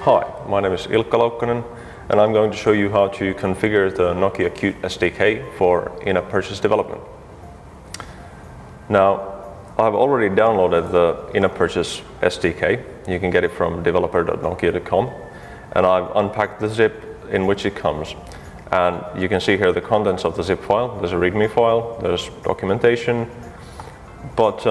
Hi, my name is Ilkka Laukkanen and I'm going to show you how to configure the Nokia Qt SDK for in-app purchase development. Now, I've already downloaded the in-app purchase SDK. You can get it from developer.nokia.com, and I've unpacked the zip in which it comes. And you can see here the contents of the zip file. There's a README file, there's documentation, but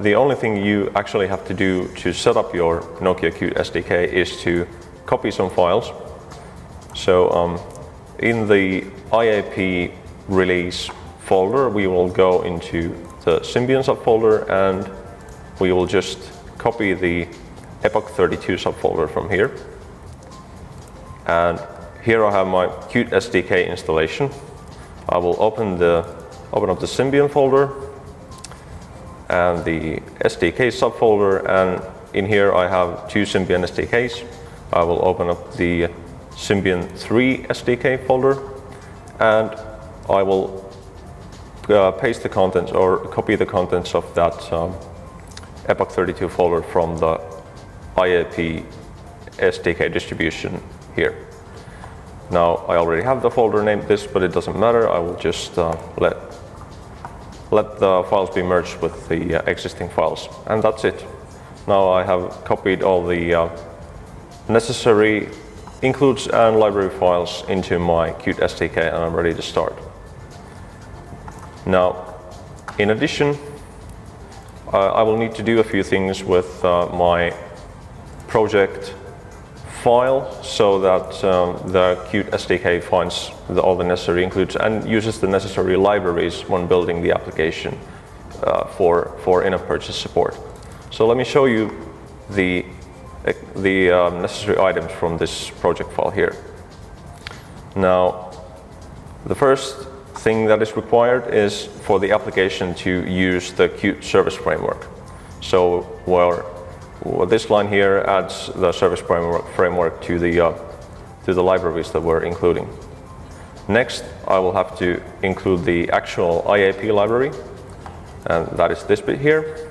the only thing you actually have to do to set up your Nokia Qt SDK is to copy some files. So in the IAP release folder, we will go into the Symbian subfolder and we will just copy the epoch32 subfolder from here. And here I have my Qt SDK installation. I will open up the Symbian folder and the SDK subfolder, and in here I have two Symbian SDKs. I will open up the Symbian 3 SDK folder and I will paste the contents or copy the contents of that epoch32 folder from the IAP SDK distribution here. Now I already have the folder named this, but it doesn't matter. I will just let the files be merged with the existing files, and that's it. Now I have copied all the necessary includes and library files into my Qt SDK and I'm ready to start. Now, in addition, I will need to do a few things with my project file so that the Qt SDK finds all the necessary includes and uses the necessary libraries when building the application for in-app purchase support. So let me show you the necessary items from this project file here. Now, the first thing that is required is for the application to use the Qt service framework. So this line here adds the service framework to the libraries that we're including. Next, I will have to include the actual IAP library, and that is this bit here.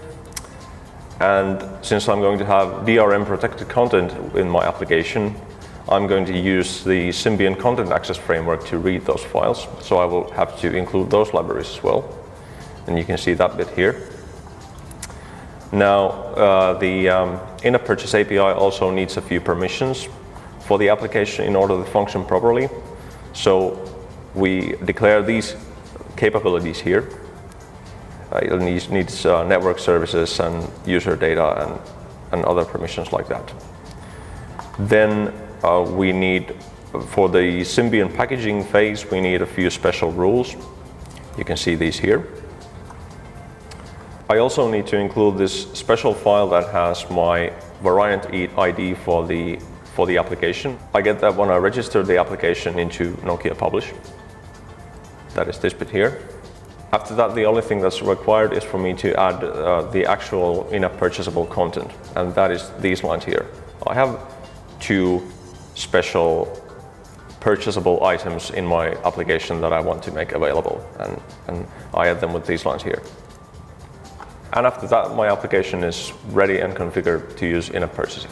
And since I'm going to have DRM protected content in my application, I'm going to use the Symbian Content Access Framework to read those files. So I will have to include those libraries as well. And you can see that bit here. Now, the in-app purchase API also needs a few permissions for the application in order to function properly. So we declare these capabilities here. It needs network services and user data and other permissions like that. Then we need, for the Symbian packaging phase, we need a few special rules. You can see these here. I also need to include this special file that has my variant ID for the application. I get that when I register the application into Nokia Publish. That is this bit here. After that, the only thing that's required is for me to add the actual in-app purchasable content, and that is these lines here. I have two special purchasable items in my application that I want to make available, and I add them with these lines here. And after that, my application is ready and configured to use in-app purchasing.